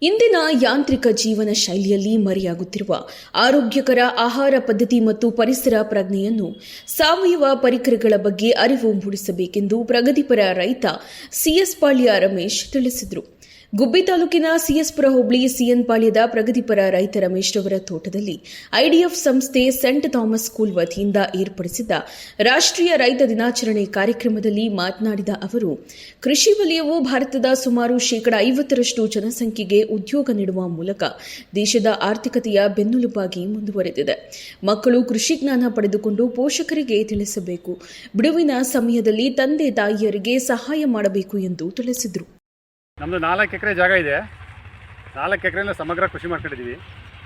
ಇಂದಿನ ಯಾಂತ್ರಿಕ ಜೀವನ ಶೈಲಿಯಲ್ಲಿ ಮರೆಯಾಗುತ್ತಿರುವ ಆರೋಗ್ಯಕರ ಆಹಾರ ಪದ್ಧತಿ ಮತ್ತು ಪರಿಸರ ಪ್ರಜ್ಞೆಯನ್ನು ಸಾವಯವ ಪರಿಕರಗಳ ಬಗ್ಗೆ ಅರಿವು ಮೂಡಿಸಬೇಕೆಂದು ಪ್ರಗತಿಪರ ರೈತ ಸಿಎಸ್ ಪಾಳ್ಯ ರಮೇಶ್ ತಿಳಿಸಿದರು. ಗುಬ್ಬಿ ತಾಲೂಕಿನ ಸಿಎಸ್ಪುರ ಹೋಬಳಿ ಸಿಎನ್ ಪಾಳ್ಯದ ಪ್ರಗತಿಪರ ರೈತ ರಮೇಶ್ ರವರ ತೋಟದಲ್ಲಿ ಐಡಿಎಫ್ ಸಂಸ್ಥೆ ಸೆಂಟ್ ಥಾಮಸ್ ಸ್ಕೂಲ್ ವತಿಯಿಂದ ಏರ್ಪಡಿಸಿದ್ದ ರಾಷ್ಟ್ರೀಯ ರೈತ ದಿನಾಚರಣೆ ಕಾರ್ಯಕ್ರಮದಲ್ಲಿ ಮಾತನಾಡಿದ ಅವರು, ಕೃಷಿ ವಲಯವು ಭಾರತದ ಸುಮಾರು 50% ಜನಸಂಖ್ಯೆಗೆ ಉದ್ಯೋಗ ನೀಡುವ ಮೂಲಕ ದೇಶದ ಆರ್ಥಿಕತೆಯ ಬೆನ್ನೆಲುಬಾಗಿ ಮುಂದುವರೆದಿದೆ. ಮಕ್ಕಳು ಕೃಷಿ ಜ್ಞಾನ ಪಡೆದುಕೊಂಡು ಪೋಷಕರಿಗೆ ತಿಳಿಸಬೇಕು, ಬಿಡುವಿನ ಸಮಯದಲ್ಲಿ ತಂದೆ ತಾಯಿಯರಿಗೆ ಸಹಾಯ ಮಾಡಬೇಕು ಎಂದು ತಿಳಿಸಿದರು. ನಮ್ಮದು 4 ಎಕರೆ ಜಾಗ ಇದೆ. 4 ಎಕರೆಯಲ್ಲಿ ಸಮಗ್ರ ಕೃಷಿ ಮಾಡ್ಕೊಂಡಿದ್ದೀವಿ.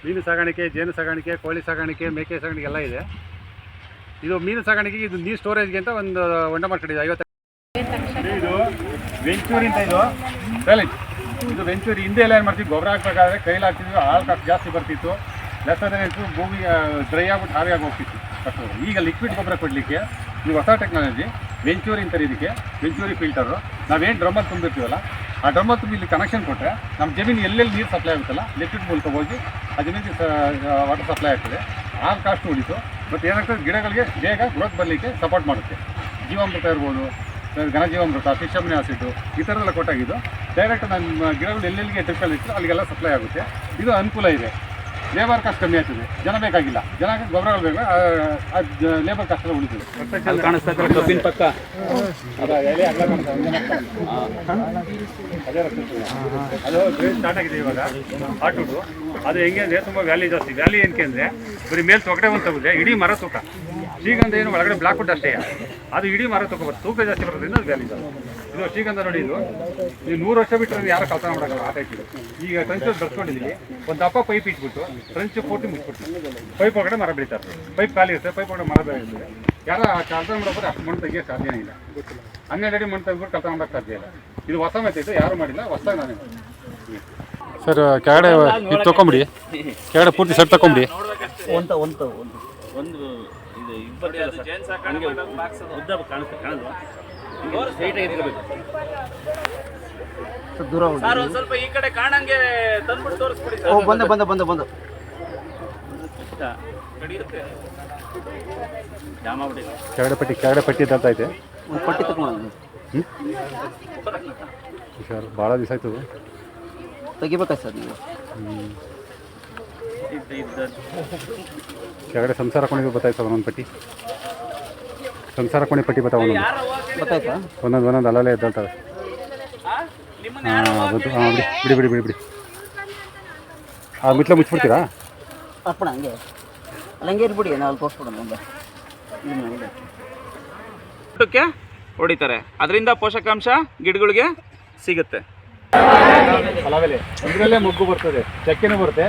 ಮೀನು ಸಾಗಾಣಿಕೆ, ಜೇನು ಸಾಗಾಣಿಕೆ, ಕೋಳಿ ಸಾಗಾಣಿಕೆ, ಮೇಕೆ ಸಾಗಾಣಿಕೆ ಎಲ್ಲ ಇದೆ. ಇದು ಮೀನು ಸಾಗಾಣಿಕೆಗೆ ಇದು ನೀರು ಸ್ಟೋರೇಜ್ಗೆ ಅಂತ ಒಂದು ಹೊಂಡ ಮಾಡ್ಕೊಂಡಿದ್ದೀವಿ. 50 ಇದು ವೆಂಚೂರಿ ಅಂತ ಇದು ವೆಂಚೂರಿ. ಹಿಂದೆ ಎಲ್ಲ ಏನು ಮಾಡ್ತೀವಿ, ಗೊಬ್ಬರ ಹಾಕಬೇಕಾದ್ರೆ ಕೈಲಿ ಹಾಕ್ತಿದ್ವಿ, ಹಾಲು ಕಾಸು ಜಾಸ್ತಿ ಬರ್ತಿತ್ತು. ಲೆಸದೇನಿತ್ತು, ಭೂಮಿ ಡ್ರೈ ಆಗ್ಬಿಟ್ಟು ಹಾವಿಯಾಗಿ ಹೋಗ್ತಿತ್ತು. ಈಗ ಲಿಕ್ವಿಡ್ ಗೊಬ್ಬರ ಕೊಡಲಿಕ್ಕೆ ಇದು ಹೊಸ ಟೆಕ್ನಾಲಜಿ ವೆಂಚೂರಿ ಅಂತಾರೆ. ಇದಕ್ಕೆ ವೆಂಚೂರಿ ಫಿಲ್ಟರು ನಾವೇನು ಡ್ರಮ್ಮಲ್ಲಿ ತುಂಬಿರ್ತೀವಲ್ಲ, ಆ ಡ್ರಮ್ಮಲ್ಲಿ ತುಂಬಿ ಇಲ್ಲಿ ಕನೆಕ್ಷನ್ ಕೊಟ್ಟರೆ ನಮ್ಮ ಜಮೀನು ಎಲ್ಲೆಲ್ಲಿ ನೀರು ಸಪ್ಲೈ ಆಗುತ್ತಲ್ಲ, ಲಿಕ್ವಿಡ್ ಮೂಲಕ ಹೋಗಿ ಆ ಜಮೀನಿಗೆ ವಾಟರ್ ಸಪ್ಲೈ ಆಗ್ತದೆ. ಆ ಕಾಸ್ಟ್ ಉಳಿತು. ಮತ್ತು ಏನಾಗ್ತದೆ, ಗಿಡಗಳಿಗೆ ಬೇಗ ಗ್ರೋತ್ ಬರಲಿಕ್ಕೆ ಸಪೋರ್ಟ್ ಮಾಡುತ್ತೆ. ಜೀವಾಮೃತ ಇರ್ಬೋದು, ಘನಜೀವಾಮೃತ, ಫಿಶಮ್ನಿ ಆಸಿಡ್ಡು ಈ ಥರದ್ದೆಲ್ಲ ಕೊಟ್ಟಾಗಿದ್ದು ಡೈರೆಕ್ಟ್ ನಮ್ಮ ಗಿಡಗಳು ಎಲ್ಲೆಲ್ಲಿಗೆ ಡ್ರಿಪ್ಪಲ್ಲಿ ಇತ್ತು ಅಲ್ಲಿಗೆಲ್ಲ ಸಪ್ಲೈ ಆಗುತ್ತೆ. ಇದು ಅನುಕೂಲ ಇದೆ. ಲೇಬರ್ ಕಾಸ್ಟ್ ಕಮ್ಮಿ ಆಗ್ತದೆ, ಜನ ಬೇಕಾಗಿಲ್ಲ. ಜನಕ್ಕೆ ಗೊಬ್ಬರಗಳು ಬೇಕು, ಲೇಬರ್ ಕಾಸ್ಟ್ ಎಲ್ಲ ಉಳಿತದೆ. ಕಬ್ಬಿನ ಪಕ್ಕ ಅದು ಸ್ಟಾರ್ಟ್ ಆಗಿದೆ ಇವಾಗ ಆಟೋದು. ಅದು ಹೆಂಗೆ ಅಂದರೆ ತುಂಬ ವ್ಯಾಲಿ ಜಾಸ್ತಿ. ವ್ಯಾಲಿ ಏನಕ್ಕೆ ಅಂದರೆ ಬರೀ ಮೇಲೆ ತೊಗಡೆ ಒಂದು ತಗೊಂಡ್ರೆ ಇಡೀ ಮರ ತೂಕ. ಶ್ರೀಗಂಧ ಏನು ಒಳಗಡೆ ಬ್ಲಾಕ್ ವುಡ್ ಅಷ್ಟೇ, ಅದು ಇಡೀ ಮರ ತಗೊಬಾರ್ದು, ತೂಕ ಜಾಸ್ತಿ ಬರೋದ್ರಿಂದ ಅದು ವ್ಯಾಲಿ ಜಾಸ್ತಿ. ಇದು ಶ್ರೀಗಂಧ ನೋಡಿ, ಇದು 100 ವರ್ಷ ಬಿಟ್ಟರೆ ಯಾರು ಕಲ್ಪನೆ ಮಾಡೋಲ್ಲ ಆ ಟೈಪ್. ಈಗ ಟ್ರಂಚಲ್ಲಿ ಬರ್ಸ್ಕೊಂಡಿದ್ದೀವಿ, ಒಂದು ದಪ್ಪ ಪೈಪ್ ಇಟ್ಬಿಟ್ಟು ಟ್ರಂಚ್ ಪೂರ್ತಿ ಮುಚ್ಚಿಬಿಟ್ಟು ಪೈಪ್ ಒಳಗಡೆ ಮರ ಬೆಳೀತಾ ಇರ್ತದೆ. ಪೈಪ್ ಖಾಲಿ ಇರ್ತದೆ, ಪೈಪ್ ಒಳಗಡೆ ಮರ ಬೆಳೀತದೆ. ಯಾರು ಕಲ್ಪನೆ ಮಾಡೋದ್ರೆ ಅಷ್ಟು ಮಣ್ಣು ತೆಗಿಯೋಕ್ಕೆ ಸಾಧ್ಯನೇ ಇಲ್ಲ. 12 ಅಡಿ ಮಣ್ಣು ತೆಗೆದ್ಬಿಟ್ಟು ಕಲ್ಪನೆ ಮಾಡೋಕ್ಕೆ ಸಾಧ್ಯ ಇಲ್ಲ. ಇದು ಹೊಸ ಮೆಥಡ್, ಯಾರು ಮಾಡಿಲ್ಲ, ಹೊಸದಾಗಿ ನಾನೇ ಮಾಡಿ. ಸರ್ ಕೆಳಗಡೆ ಇದು ತೊಗೊಂಬಿಡಿ, ಕೆಳಗಡೆ ಪೂರ್ತಿ ಸೆಟ್ ತಗೊಂಬಿಡಿ. ಒಂದು ಇದು ಉದ್ದ ಕಾಣೋದು ದೂರ ಸ್ವಲ್ಪ ಈ ಕಡೆ ಕಾಣಂಗೆ ತಂದ್ಬಿಟ್ಟು ತೋರಿಸ್ಬಿಡಿ. ಬಂದ ಕೆಳಗಡೆ ಪಟ್ಟಿ ಅಂತ ಐತೆ. ಪಟ್ಟಿ ತಗೊಂಡು ಸರ್ ಭಾಳ ದಿವಸ ಆಯ್ತು ತೆಗಿಬೇಕಾ ಸರ್ ನೀವು? ಕೆಳಗಡೆ ಸಂಸಾರ ಕೋಣಿ ಬತ್ತಾಯ್ತು, ಒಂದೊಂದು ಪಟ್ಟಿ ಸಂಸಾರ ಕೋಣಿ ಪಟ್ಟಿ ಬರ್ತಾವೆ. ಗೊತ್ತಾಯ್ತಾ? ಒಂದೊಂದು ಅಲ್ಲಲ್ಲೇ ಎದ್ದೇಳ್ತವೆ. ಬಿಡಿ ಆ ಮಿಟ್ಲ ಮುಚ್ಚಿಬಿಡ್ತೀರಾ? ಅಪ್ಪಣ ಹಂಗೆ ಹಂಗೆ ಇರ್ಬಿಡಿ, ನಾವು ತೋರಿಸ್ಬಿಡೋಣ ಮುಂದೆ. ಊಟಕ್ಕೆ ಹೊಡಿತಾರೆ, ಅದರಿಂದ ಪೋಷಕಾಂಶ ಗಿಡಗಳಿಗೆ ಸಿಗುತ್ತೆ. ಫಲವೆಲೆ ಇದರಲ್ಲೇ ಮೊಗ್ಗು ಬರ್ತದೆ, ಚಕ್ಕೆನೂ ಬರುತ್ತೆ.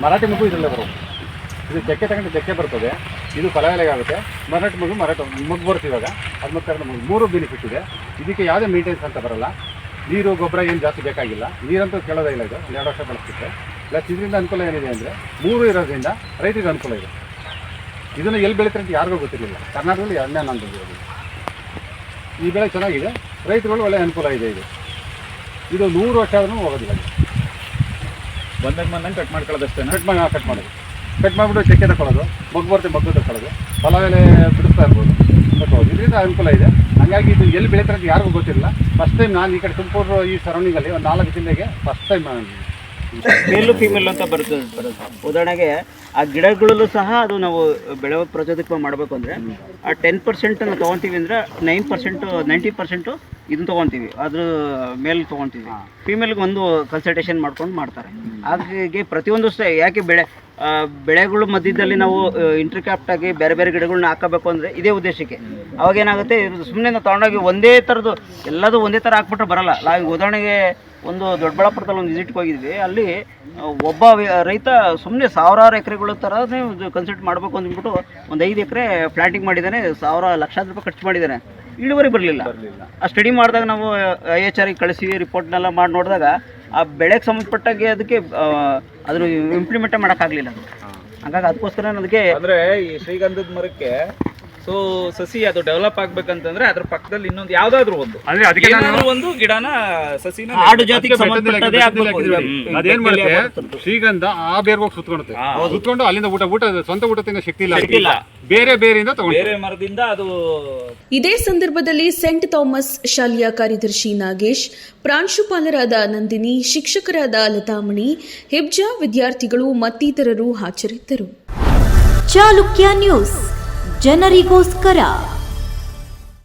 ಮರಾಠಿ ಮೊಗ್ಗು ಇದರಲ್ಲೇ ಬರೋದು. ಇದು ಚಕ್ಕೆ ತಗೊಂಡು ಚಕ್ಕೆ ಬರ್ತದೆ, ಇದು ಫಲವೆಲೆಗೆ ಆಗುತ್ತೆ. ಮರಾಠಿ ಮೊಗ್ಗು ಬರುತ್ತೆ. ಇವಾಗ ಅದು ಮತ್ತೆ 3 ಬೆನಿಫಿಟ್ ಇದೆ. ಇದಕ್ಕೆ ಯಾವುದೇ ಮೇಂಟೆನೆನ್ಸ್ ಅಂತ ಬರಲ್ಲ. ನೀರು ಗೊಬ್ಬರ ಏನು ಜಾಸ್ತಿ ಬೇಕಾಗಿಲ್ಲ. ನೀರಂತೂ ಕೇಳೋದೇ ಇಲ್ಲ. ಇದು 2 ವರ್ಷ ಬಳಸ್ತಿತ್ತೆ. ಪ್ಲಸ್ ಇದರಿಂದ ಅನುಕೂಲ ಏನಿದೆ ಅಂದರೆ 3 ಇರೋದ್ರಿಂದ ರೈತರಿಗೆ ಅನುಕೂಲ ಇದೆ. ಇದನ್ನು ಎಲ್ಲಿ ಬೆಳೀತಾರೆ ಅಂತ ಯಾರಿಗೂ ಗೊತ್ತಿರಲಿಲ್ಲ. ಕರ್ನಾಟಕದಲ್ಲಿ 2ನೇ ನಾನು ಬಂದಿರೋದು. ಈ ಬೆಳೆ ಚೆನ್ನಾಗಿದೆ, ರೈತರುಗಳು ಒಳ್ಳೆಯ ಅನುಕೂಲ ಇದೆ. ಇದು 100 ವರ್ಷ ಆದ್ರೂ ಹೋಗೋದಿಲ್ಲ. ಬಂದಂಗೆ ಕಟ್ ಮಾಡ್ಕೊಳ್ಳೋದಷ್ಟೇ. ಕಟ್ ಮಾಡಿಬಿಟ್ಟು ಚಕ್ಕೆ ತಗೊಳ್ಳೋದು, ಮೊಗ್ಗು ತಗೊಳ್ಳೋದು, ಫಲವೆಲೆ ಬಿಡಿಸ್ತಾ ಇರ್ಬೋದು. ಇದರಿಂದ ಅನುಕೂಲ ಇದೆ. ಹಾಗಾಗಿ ಇದು ಎಲ್ಲಿ ಬೆಳೀತಾರೆ ಅಂತ ಯಾರಿಗೂ ಗೊತ್ತಿರಲಿಲ್ಲ. ಫಸ್ಟ್ ಟೈಮ್ ನಾನು ಈ ಕಡೆ ತುಮಕೂರು ಈ ಸರೌಂಡಿಂಗಲ್ಲಿ ಒಂದು 4 ಜಿಲ್ಲೆಗೆ ಫಸ್ಟ್ ಟೈಮ್ ಮೇಲು ಫೀಮೇಲ್ ಅಂತ ಬರುತ್ತೆ. ಉದಾಹರಣೆಗೆ ಆ ಗಿಡಗಳಲ್ಲೂ ಸಹ ಅದು ನಾವು ಬೆಳೆ ಪ್ರಚೋದಕ ಮಾಡಬೇಕು ಅಂದರೆ ಆ 10% ನಾವು ತೊಗೊತೀವಿ ಅಂದರೆ 90% ಇದನ್ನು ತೊಗೊತೀವಿ, ಅದ್ರ ಮೇಲೆ ತೊಗೊತೀವಿ. ಫೀಮೇಲ್ಗೆ ಒಂದು ಕನ್ಸಲ್ಟೇಷನ್ ಮಾಡ್ಕೊಂಡು ಮಾಡ್ತಾರೆ. ಹಾಗಾಗಿ ಪ್ರತಿಯೊಂದು ಯಾಕೆ ಬೆಳೆಗಳ ಮಧ್ಯದಲ್ಲಿ ನಾವು ಇಂಟ್ರಿಕ್ಯಾಪ್ಟಾಗಿ ಬೇರೆ ಬೇರೆ ಗಿಡಗಳನ್ನ ಹಾಕಬೇಕು ಅಂದರೆ ಇದೇ ಉದ್ದೇಶಕ್ಕೆ. ಅವಾಗೇನಾಗುತ್ತೆ, ಸುಮ್ಮನೆ ನಾವು ತೊಗೊಂಡೋಗಿ ಒಂದೇ ಥರದ್ದು ಎಲ್ಲದೂ ಒಂದೇ ಥರ ಹಾಕ್ಬಿಟ್ರೆ ಬರೋಲ್ಲ. ನಾವು ಉದಾಹರಣೆಗೆ ಒಂದು ದೊಡ್ಡಬಳ್ಳಾಪುರದಲ್ಲಿ ಒಂದು ವಿಸಿಟ್ಗೆ ಹೋಗಿದ್ವಿ. ಅಲ್ಲಿ ಒಬ್ಬ ರೈತ ಸುಮ್ಮನೆ 1000 ಎಕರೆಗಳ ಥರನೇ ಕನ್ಸಲ್ಟ್ ಮಾಡಬೇಕು ಅಂದ್ಬಿಟ್ಟು ಒಂದು 5 ಎಕರೆ ಪ್ಲಾಂಟಿಂಗ್ ಮಾಡಿದ್ದಾನೆ. 1000 ಲಕ್ಷಾಂತರ ರೂಪಾಯಿ ಖರ್ಚು ಮಾಡಿದ್ದಾನೆ. ಇಳುವರಿ ಬರಲಿಲ್ಲ. ಆ ಸ್ಟಡಿ ಮಾಡಿದಾಗ ನಾವು IHRಗೆ ಕಳಿಸಿ ರಿಪೋರ್ಟ್ನೆಲ್ಲ ಮಾಡಿ ನೋಡಿದಾಗ ಆ ಬೆಳೆಗೆ ಸಂಬಂಧಪಟ್ಟಾಗೆ ಅದಕ್ಕೆ ಅದನ್ನು ಇಂಪ್ಲಿಮೆಂಟೇ ಮಾಡೋಕ್ಕಾಗಲಿಲ್ಲ. ಹಾಗಾಗಿ ಅದಕ್ಕೋಸ್ಕರ ಅದಕ್ಕೆ ಅಂದರೆ ಈ ಶ್ರೀಗಂಧದ ಮರಕ್ಕೆ ಸೊ ಸಸಿ ಅದು ಡೆವಲಪ್ ಆಗ್ಬೇಕಂತಂದ್ರೆ ಅದ್ರ ಪಕ್ಕದಲ್ಲಿ ಇನ್ನೊಂದು ಯಾವ್ದಾದ್ರು ಒಂದು ಅಂದ್ರೆ ಅದಕ್ಕೆ ಏನಾದ್ರು ಒಂದು ಗಿಡನ ಸಸಿನ ಆಡು ಜಾತಿಗೆ ಸಂಬಂಧಪಟ್ಟದೇ ಆಗ್ಬೇಕು ಇದು. ಅದೇನ್ ಮಾಡುತ್ತೆ ಶ್ರೀಗಂಧ ಆ ಬೇರ್ಗೆ ಹೋಗಿ ಸುತ್ಕೊಳುತ್ತೆ. ಸುತ್ಕೊಂಡು ಅಲ್ಲಿಂದ ಊಟ ಸ್ವಂತ ಊಟ ತಿನ್ನೋ ಶಕ್ತಿ ಇಲ್ಲ, ಬೇರೆ ಬೇರೆಯಿಂದ ತಗೊಂಡು ಬೇರೆ ಮರದಿಂದ ಅದು. ಇದೇ ಸಂದರ್ಭದಲ್ಲಿ ಸೆಂಟ್ ಥಾಮಸ್ ಶಾಲೆಯ ಕಾರ್ಯದರ್ಶಿ ನಾಗೇಶ್, ಪ್ರಾಂಶುಪಾಲರಾದ ನಂದಿನಿ, ಶಿಕ್ಷಕರಾದ ಲತಾಮಣಿ, ಹಿಬ್ಜಾ ವಿದ್ಯಾರ್ಥಿಗಳು ಮತ್ತಿತರರು ಹಾಜರಿದ್ದರು. ಚಾಲುಕ್ಯ ನ್ಯೂಸ್, ಜನರಿಗೋಸ್ಕರ.